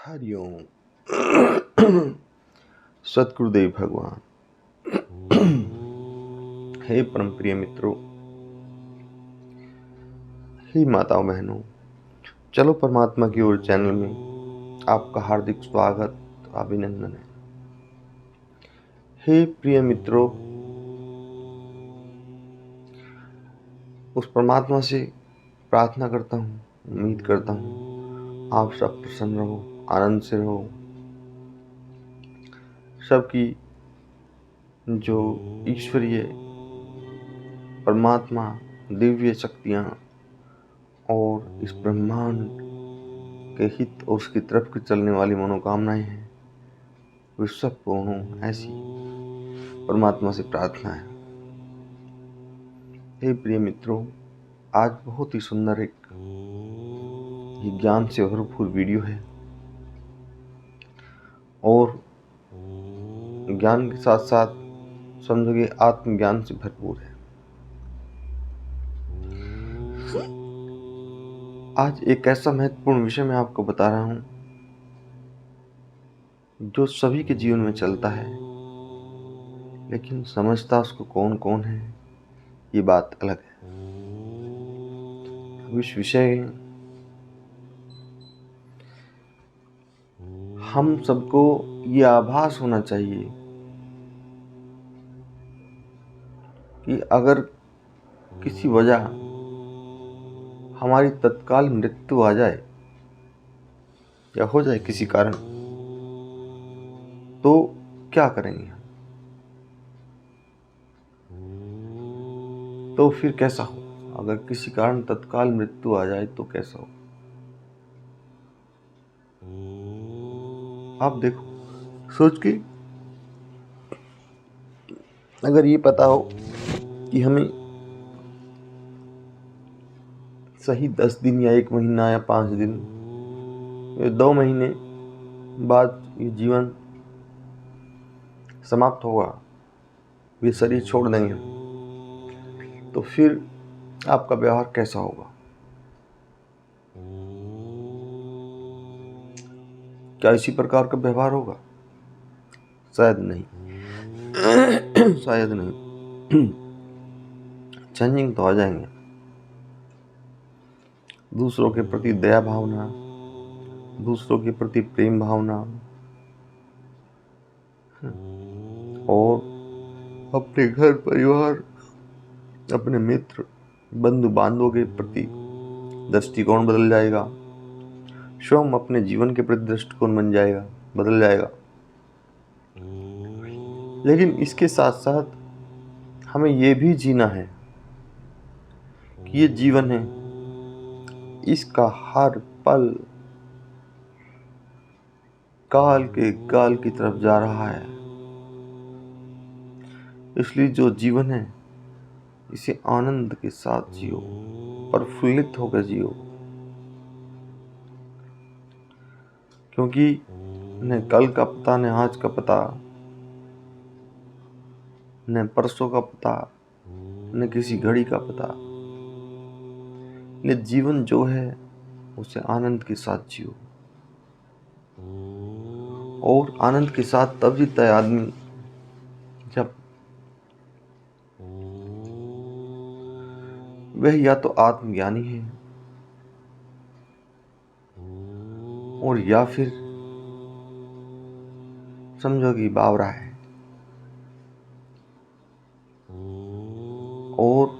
हरिओम। सतगुरुदेव भगवान। हे परम प्रिय मित्रों, हे माताओं बहनों, चलो परमात्मा की ओर चैनल में आपका हार्दिक स्वागत, अभिनंदन है। हे प्रिय मित्रों, उस परमात्मा से प्रार्थना करता हूँ, उम्मीद करता हूँ आप सब प्रसन्न रहो, आनंद से रहो। सबकी जो ईश्वरीय परमात्मा, दिव्य शक्तियाँ और इस ब्रह्मांड के हित और उसकी तरफ की चलने वाली मनोकामनाएं हैं, वे सब पूर्ण हो, ऐसी परमात्मा से प्रार्थना है। हे प्रिय मित्रों, आज बहुत ही सुंदर एक ज्ञान से भरपूर वीडियो है और ज्ञान के साथ साथ समझोगे आत्मज्ञान से भरपूर है। आज एक ऐसा महत्वपूर्ण विषय मैं आपको बता रहा हूं जो सभी के जीवन में चलता है, लेकिन समझता उसको कौन कौन है, ये बात अलग है। अब इस विषय हम सबको ये आभास होना चाहिए कि अगर किसी वजह हमारी तत्काल मृत्यु आ जाए या हो जाए किसी कारण, तो क्या करेंगे? तो फिर कैसा हो? अगर किसी कारण तत्काल मृत्यु आ जाए तो कैसा हो? आप देखो, सोच के अगर ये पता हो कि हमें सही 10 दिन या 1 महीना या 5 दिन या 2 महीने बाद ये जीवन समाप्त होगा, ये शरीर छोड़ देंगे, तो फिर आपका व्यवहार कैसा होगा? क्या इसी प्रकार का व्यवहार होगा? शायद नहीं। शायद नहीं। चेंजिंग तो आ जाएंगे। दूसरों के प्रति दया भावना, दूसरों के प्रति प्रेम भावना और अपने घर परिवार, अपने मित्र, बंधु बांधवों के प्रति दृष्टिकोण बदल जाएगा। स्वयं अपने जीवन के प्रति दृष्टिकोण बदल जाएगा। लेकिन इसके साथ साथ हमें ये भी जीना है कि ये जीवन है, इसका हर पल काल के काल की तरफ जा रहा है। इसलिए जो जीवन है, इसे आनंद के साथ जियो, प्रफुल्लित होकर जियो, क्योंकि न कल का पता, न आज का पता, न परसों का पता, न किसी घड़ी का पता। ये जीवन जो है उसे आनंद के साथ जियो, और आनंद के साथ तब जीता है आदमी जब वह या तो आत्मज्ञानी है और या फिर समझो कि बावरा है, और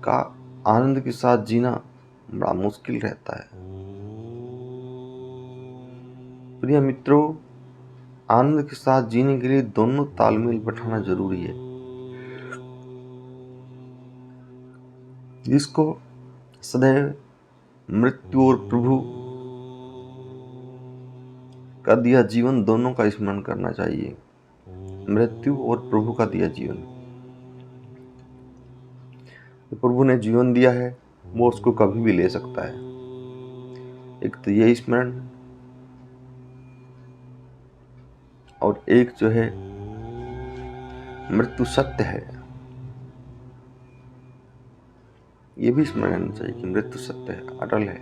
का आनंद के साथ जीना बड़ा मुश्किल रहता है। प्रिय मित्रों, आनंद के साथ जीने के लिए दोनों तालमेल बैठाना जरूरी है, जिसको सदैव मृत्यु और प्रभु का दिया जीवन दोनों का स्मरण करना चाहिए। मृत्यु और प्रभु का दिया जीवन, तो प्रभु ने जीवन दिया है, वो उसको कभी भी ले सकता है। एक तो ये स्मरण, और एक जो है मृत्यु सत्य है, ये भी स्मरण रहना चाहिए कि मृत्यु सत्य है, अटल है।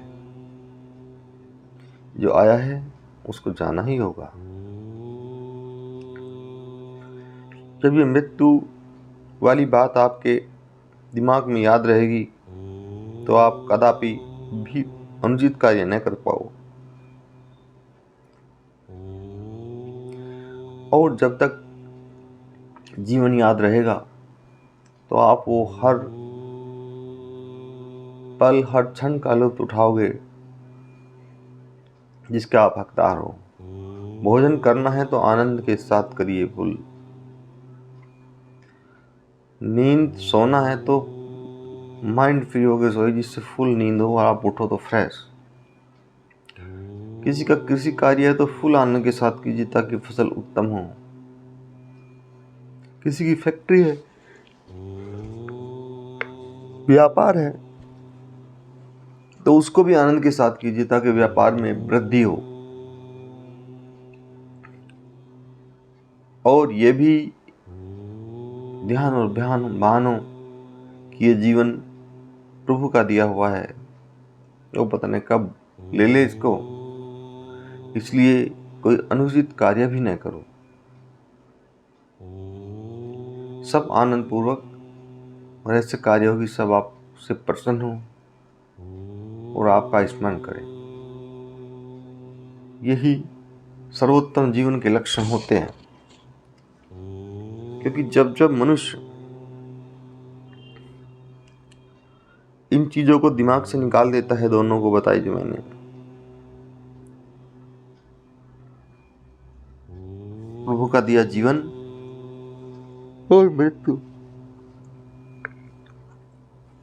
जो आया है उसको जाना ही होगा। जब ये मृत्यु वाली बात आपके दिमाग में याद रहेगी तो आप कदापि भी अनुचित कार्य न कर पाओ। और जब तक जीवन याद रहेगा तो आप वो हर पल हर क्षण का लुत्फ उठाओगे जिसके आप हकदार हो। भोजन करना है तो आनंद के साथ करिए फुल। नींद सोना है तो माइंड फ्री होकर सोए जिससे फुल नींद हो और आप उठो तो फ्रेश। किसी का कृषि कार्य है तो फुल आनंद के साथ कीजिए ताकि फसल उत्तम हो। किसी की फैक्ट्री है, व्यापार है तो उसको भी आनंद के साथ कीजिए ताकि व्यापार में वृद्धि हो। और ये भी ध्यान और ध्यान मानो कि ये जीवन प्रभु का दिया हुआ है, वो पता नहीं कब ले ले इसको, इसलिए कोई अनुचित कार्य भी न करो। सब आनंद पूर्वक और ऐसे कार्य हो कि सब आपसे प्रसन्न हो और आपका स्मरण करें। यही सर्वोत्तम जीवन के लक्षण होते हैं। क्योंकि जब जब मनुष्य इन चीजों को दिमाग से निकाल देता है, दोनों को बताई जो मैंने, प्रभु का दिया जीवन और मृत्यु,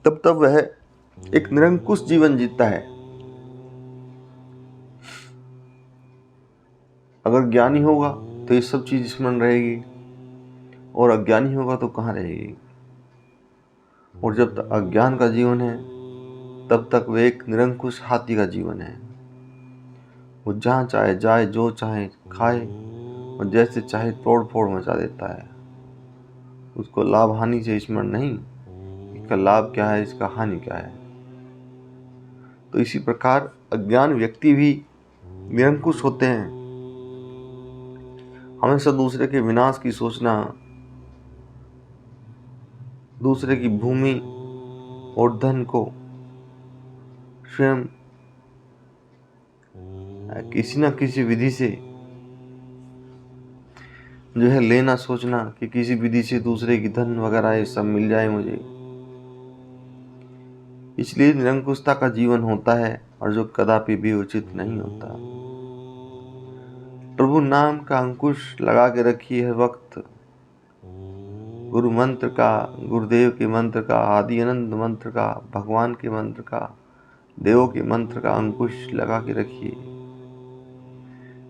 तब वह एक निरंकुश जीवन जीता है। अगर ज्ञानी होगा तो ये सब चीज स्मरण रहेगी और अज्ञानी होगा तो कहाँ रहेगी। और जब तक अज्ञान का जीवन है तब तक वह एक निरंकुश हाथी का जीवन है। वो जहाँ चाहे जाए, जो चाहे खाए और जैसे चाहे तोड़ फोड़ मचा देता है। उसको लाभ हानि से स्मरण नहीं, इसका लाभ क्या है, इसका हानि क्या है। तो इसी प्रकार अज्ञान व्यक्ति भी निरंकुश होते हैं। हमेशा दूसरे के विनाश की सोचना, दूसरे की भूमि और धन को स्वयं किसी न किसी विधि से जो है लेना सोचना कि किसी विधि से दूसरे की धन वगैरह ये सब मिल जाए मुझे, इसलिए निरंकुशता का जीवन होता है और जो कदापि भी उचित नहीं होता। प्रभु नाम का अंकुश लगा के रखिए हर वक्त। गुरु मंत्र का, गुरुदेव के मंत्र का, आदि अनंत मंत्र का, भगवान के मंत्र का, देवों के मंत्र का अंकुश लगा के रखिए।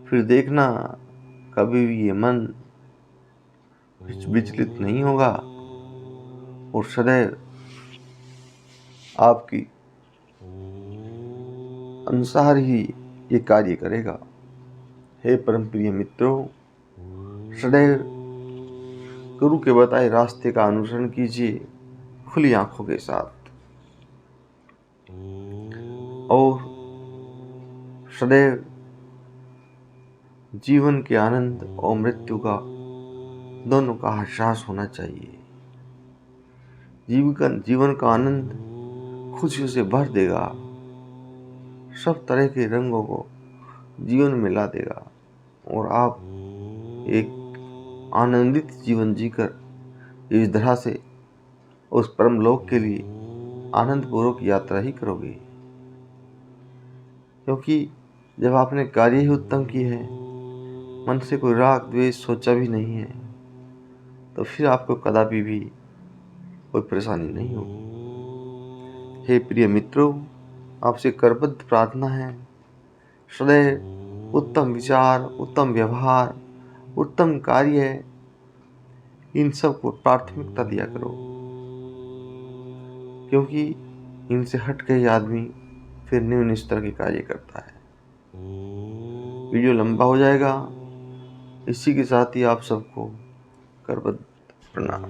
फिर देखना कभी भी ये मन विचलित नहीं होगा और सदैव आपकी अनुसार ही ये कार्य करेगा। हे परम प्रिय मित्रों, सदैव गुरु के बताए रास्ते का अनुसरण कीजिए खुली आंखों के साथ और सदैव जीवन के आनंद और मृत्यु का दोनों का एहसास होना चाहिए। जीवन का आनंद खुशियों से भर देगा, सब तरह के रंगों को जीवन में ला देगा और आप एक आनंदित जीवन जीकर इस तरह से उस परम लोक के लिए आनंद पूर्वक यात्रा ही करोगे। क्योंकि जब आपने कार्य ही उत्तम की है, मन से कोई राग द्वेष सोचा भी नहीं है, तो फिर आपको कदापि भी कोई परेशानी नहीं होगी। हे प्रिय मित्रों, आपसे करबद्ध प्रार्थना है, सदैव उत्तम विचार, उत्तम व्यवहार, उत्तम कार्य, इन सब को प्राथमिकता दिया करो। क्योंकि इनसे हट के आदमी फिर निम्न स्तर के कार्य करता है। वीडियो लंबा हो जाएगा। इसी के साथ ही आप सबको करबद्ध प्रणाम।